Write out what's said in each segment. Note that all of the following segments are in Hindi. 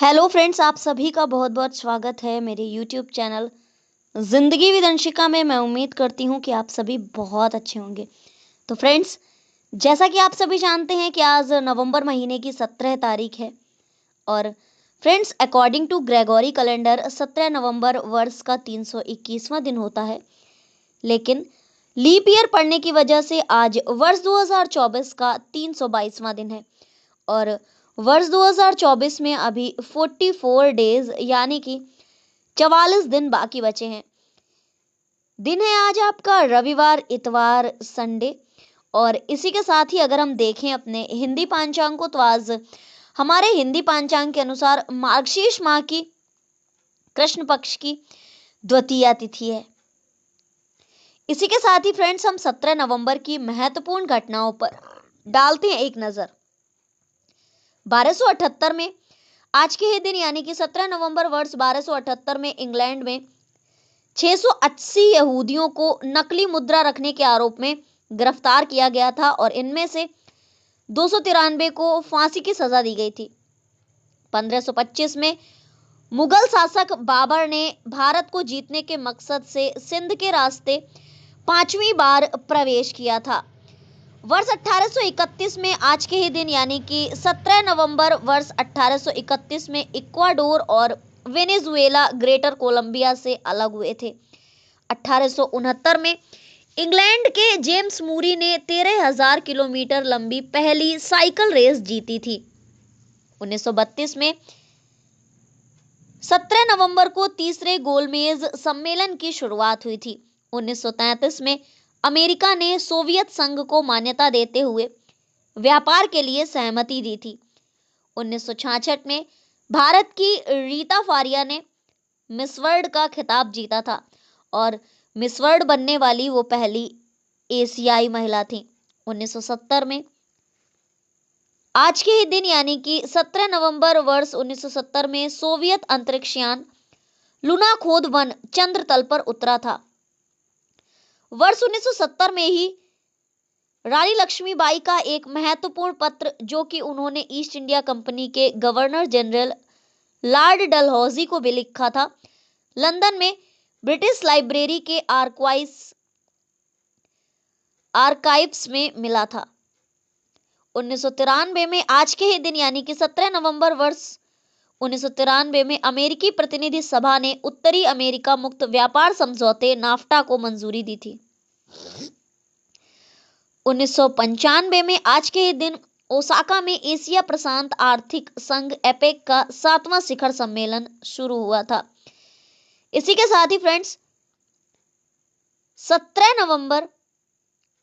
हेलो फ्रेंड्स, आप सभी का बहुत बहुत स्वागत है मेरे YouTube channel Zindagi with Anshika में। मैं उम्मीद करती हूँ कि आप सभी बहुत अच्छे होंगे। तो फ्रेंड्स, जैसा कि आप सभी जानते हैं कि आज नवंबर महीने की 17 तारीख है। और friends, according to Gregory calendar 17 नवंबर वर्ष का 321वां दिन होता है। लेकिन लीप ईयर पड़ने की वजह से आज वर्ष 2024 का 322वां दिन है। और वर्ष 2024 में अभी 44 डेज यानी कि 44 दिन बाकी बचे हैं। दिन है आज आपका रविवार, इतवार, संडे। और इसी के साथ ही अगर हम देखें अपने हिंदी पांचांग को, तो आज हमारे हिंदी पांचांग के अनुसार मार्गशीर्ष माह की कृष्ण पक्ष की द्वितीया तिथि है। इसी के साथ ही फ्रेंड्स, हम 17 नवंबर की महत्वपूर्ण घटनाओं पर डालते हैं एक नजर। 1278 में आज के ही दिन यानी कि 17 नवंबर वर्ष 1278 में इंग्लैंड में 680 यहूदियों को नकली मुद्रा रखने के आरोप में गिरफ्तार किया गया था और इनमें से 293 को फांसी की सजा दी गई थी। 1525 में मुगल शासक बाबर ने भारत को जीतने के मकसद से सिंध के रास्ते 5वीं बार प्रवेश किया था। वर्ष 1831 में आज के ही दिन यानी कि 17 नवंबर वर्ष 1831 में इक्वाडोर और वेनेजुएला ग्रेटर कोलंबिया से अलग हुए थे। 1869 में इंग्लैंड के जेम्स मूरी ने 13,000 किलोमीटर लंबी पहली साइकिल रेस जीती थी। 1932 में 17 नवंबर को तीसरे गोलमेज सम्मेलन की शुरुआत हुई थी। 1933 में अमेरिका ने सोवियत संघ को मान्यता देते हुए व्यापार के लिए सहमति दी थी। 1966 में भारत की रीता फारिया ने मिस वर्ल्ड का खिताब जीता था और मिस वर्ल्ड बनने वाली वो पहली एशियाई महिला थी। 1970 में आज के ही दिन यानी कि 17 नवंबर वर्ष 1970 में सोवियत अंतरिक्षयान लूना खोद 1 चंद्र तल पर उतरा था। वर्ष 1970 में ही रानी लक्ष्मीबाई का एक महत्वपूर्ण पत्र, जो कि उन्होंने ईस्ट इंडिया कंपनी के गवर्नर जनरल लॉर्ड डलहौजी को भी लिखा था, लंदन में ब्रिटिश लाइब्रेरी के आर्काइव्स में मिला था। 1993 में आज के ही दिन यानी कि 17 नवंबर वर्ष 1993 में अमेरिकी प्रतिनिधि सभा ने उत्तरी अमेरिका मुक्त व्यापार समझौते नाफ्टा को मंजूरी दी थी। 1995 में आज के ही दिन ओसाका में एशिया प्रशांत आर्थिक संघ एपेक का 7वां शिखर सम्मेलन शुरू हुआ था। इसी के साथ ही फ्रेंड्स, 17 नवंबर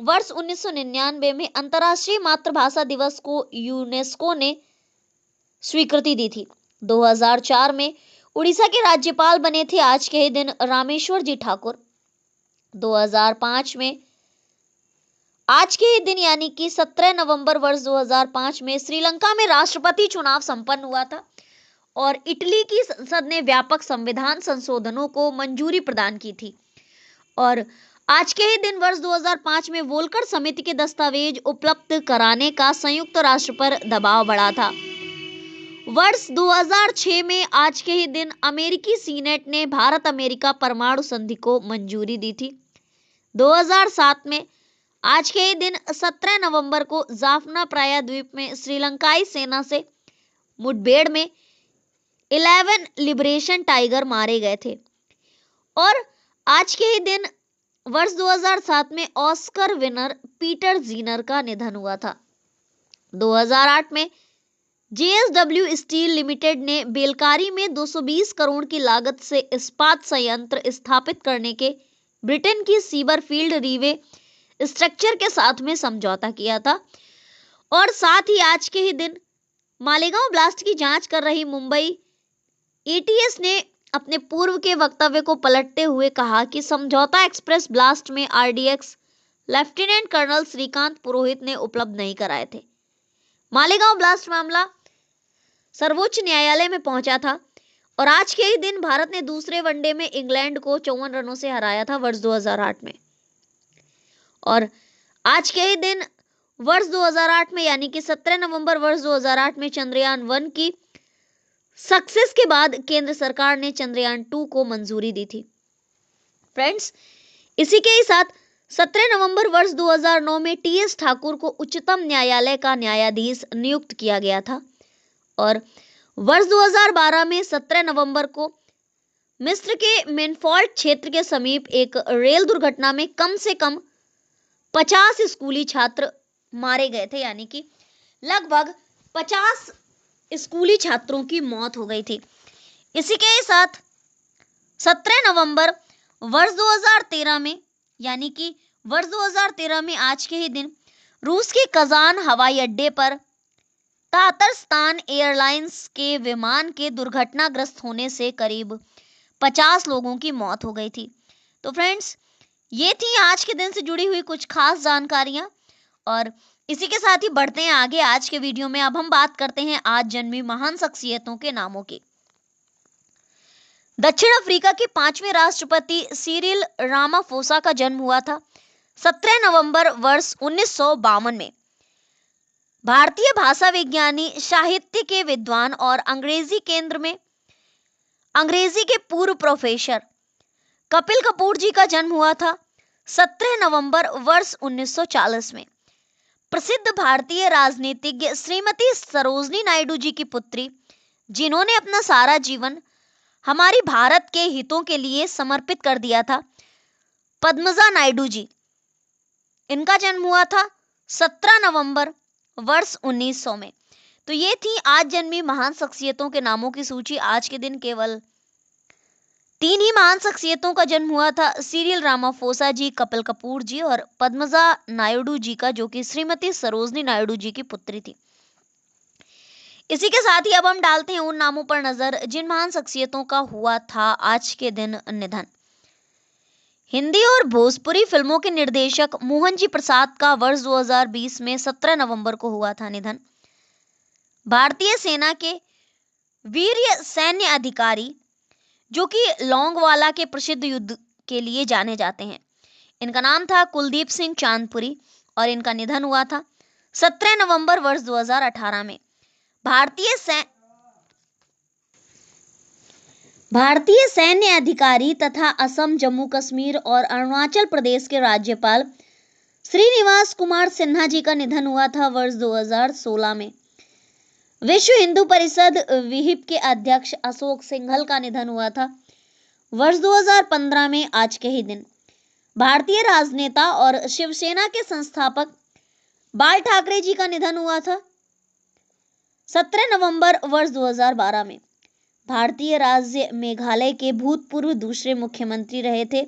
वर्ष 1999 में अंतर्राष्ट्रीय मातृभाषा दिवस को यूनेस्को ने स्वीकृति दी थी। 2004 में उड़ीसा के राज्यपाल बने थे आज के ही दिन रामेश्वर जी ठाकुर। 2005 में आज के ही दिन यानी कि 17 नवंबर वर्ष 2005 में श्रीलंका में राष्ट्रपति चुनाव संपन्न हुआ था और इटली की संसद ने व्यापक संविधान संशोधनों को मंजूरी प्रदान की थी। और आज के ही दिन वर्ष 2005 में वोल्कर समिति के दस्तावेज उपलब्ध कराने का संयुक्त राष्ट्र पर दबाव बढ़ा था। वर्ष 2006 में आज के ही दिन अमेरिकी सीनेट ने भारत अमेरिका परमाणु संधि को मंजूरी दी थी। 2007 में आज के ही दिन 17 नवंबर को जाफना प्रायद्वीप में श्रीलंकाई सेना से मुठभेड़ में 11 लिबरेशन टाइगर मारे गए थे। और आज के ही दिन वर्ष 2007 में ऑस्कर विनर पीटर जीनर का निधन हुआ था। 2008 में जेएसडब्ल्यू स्टील लिमिटेड ने बेलकारी में 220 करोड़ की लागत से इस्पात संयंत्र स्थापित करने के ब्रिटेन की सीबरफील्ड रीवे स्ट्रक्चर के साथ में समझौता किया था। और साथ ही आज के ही दिन मालेगांव ब्लास्ट की जांच कर रही मुंबई एटीएस ने अपने पूर्व के वक्तव्य को पलटते हुए कहा कि समझौता एक्सप्रेस ब्लास्ट में आरडीएक्स लेफ्टिनेंट कर्नल श्रीकांत पुरोहित ने उपलब्ध नहीं कराए थे। मालेगांव ब्लास्ट मामला सर्वोच्च न्यायालय में पहुंचा था और आज के ही दिन भारत ने दूसरे वनडे में इंग्लैंड को 54 रनों से हराया था वर्ष 2008 में। और आज के ही दिन वर्ष 2008 में यानी कि 17 नवंबर वर्ष 2008 में चंद्रयान 1 की सक्सेस के बाद केंद्र सरकार ने चंद्रयान 2 को मंजूरी दी थी। फ्रेंड्स, इसी के ही साथ 17 नवंबर वर्ष 2009 में टीएस ठाकुर को उच्चतम न्यायालय का न्यायाधीश नियुक्त किया गया था और वर्ष 2012 में 17 नवंबर को मिस्र के मेनफॉल्ट क्षेत्र के समीप एक रेल दुर्घटना में कम से कम 50 स्कूली छात्र मारे गए थे, यानी कि लगभग 50 स्कूली छात्रों की मौत हो गई थी। इसी के साथ 17 नवंबर वर्ष 2013 में, यानी कि वर्ष 2013 में आज के ही दिन रूस के कजान हवाई अड्डे पर तातरस्तान एयरलाइंस के विमान के दुर्घटनाग्रस्त होने से करीब 50 लोगों की मौत हो गई थी। तो फ्रेंड्स, ये थी आज के दिन से जुड़ी हुई कुछ खास जानकारियां और इसी के साथ ही बढ़ते हैं आगे आज के वीडियो में। अब हम बात करते हैं आज जन्मी महान शख्सियतों के नामों की। दक्षिण अफ्रीका के 5वें राष्ट्रपति सिरिल रामाफोसा का जन्म हुआ था 17 नवंबर वर्ष 1952 में। भारतीय भाषा विज्ञानी, साहित्य के विद्वान और अंग्रेजी के पूर्व प्रोफेसर कपिल कपूर जी का जन्म हुआ था 17 नवंबर वर्ष 1940 में। प्रसिद्ध भारतीय राजनीतिज्ञ श्रीमती सरोजिनी नायडू जी की पुत्री, जिन्होंने अपना सारा जीवन हमारी भारत के हितों के लिए समर्पित कर दिया था, पद्मजा नायडू जी, इनका जन्म हुआ था 17 नवंबर वर्ष 1900 में। तो ये थी आज जन्मी महान शख्सियतों के नामों की सूची। आज के दिन केवल 3 ही महान शख्सियतों का जन्म हुआ था, सिरिल रामाफोसा जी, कपिल कपूर जी और पद्मजा नायडू जी का, जो कि श्रीमती सरोजिनी नायडू जी की पुत्री थी। इसी के साथ ही अब हम डालते हैं उन नामों पर नजर जिन महान शख्सियतों का हुआ था आज के दिन निधन। हिंदी और भोजपुरी फिल्मों के निर्देशक मोहन जी प्रसाद का वर्ष 2020 में 17 नवंबर को हुआ था निधन। भारतीय सेना के वीर सैन्य अधिकारी, जो कि लोंगवाला के प्रसिद्ध युद्ध के लिए जाने जाते हैं, इनका नाम था कुलदीप सिंह चांदपुरी और इनका निधन हुआ था 17 नवंबर वर्ष 2018 में। भारतीय सैन्य अधिकारी तथा असम, जम्मू कश्मीर और अरुणाचल प्रदेश के राज्यपाल श्रीनिवास कुमार सिन्हा जी का निधन हुआ था वर्ष 2016 में। विश्व हिंदू परिषद विहिप के अध्यक्ष अशोक सिंघल का निधन हुआ था वर्ष 2015 में आज के ही दिन। भारतीय राजनेता और शिवसेना के संस्थापक बाल ठाकरे जी का निधन हुआ था 17 नवंबर वर्ष 2012 में। भारतीय राज्य मेघालय के भूतपूर्व दूसरे मुख्यमंत्री रहे थे।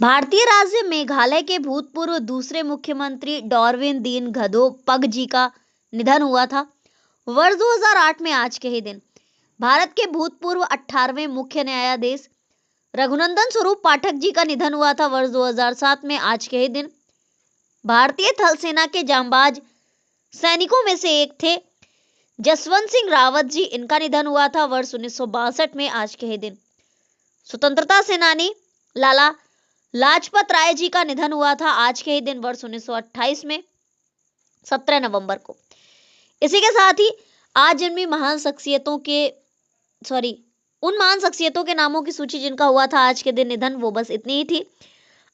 भारतीय राज्य मेघालय के भूतपूर्व दूसरे मुख्यमंत्री डॉर्विन दीन गधोपग जी का निधन हुआ था वर्ष 2008 में आज के ही दिन। भारत के भूतपूर्व 18वें मुख्य न्यायाधीश रघुनंदन स्वरूप पाठक जी का निधन हुआ था वर्ष 2007 में आज के ही दिन। भारतीय थल सेना के जांबाज सैनिकों में से एक थे जसवंत सिंह रावत जी, इनका निधन हुआ था वर्ष 1962 में आज के ही दिन। स्वतंत्रता सेनानी लाला लाजपत राय जी का निधन हुआ था आज के ही दिन वर्ष 1928 में 17 नवंबर को। इसी के साथ ही आज जन्मी उन महान शख्सियतों के नामों की सूची जिनका हुआ था आज के दिन निधन, वो बस इतनी ही थी।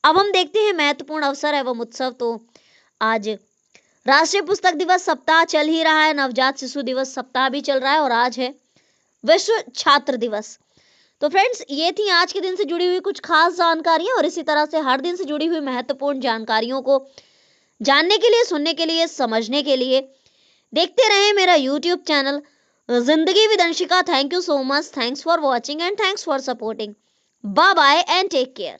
अब हम देखते हैं महत्वपूर्ण अवसर एवं उत्सव। तो आज राष्ट्रीय पुस्तक दिवस सप्ताह चल ही रहा है, नवजात शिशु दिवस सप्ताह भी चल रहा है और आज है विश्व छात्र दिवस। तो फ्रेंड्स, ये थी आज के दिन से जुड़ी हुई कुछ खास जानकारियां और इसी तरह से हर दिन से जुड़ी हुई महत्वपूर्ण जानकारियों को जानने के लिए, सुनने के लिए, समझने के लिए देखते रहें मेरा YouTube channel Zindagi with Anshika. Thank you so much, thanks for watching and thanks for supporting. Bye bye and take care.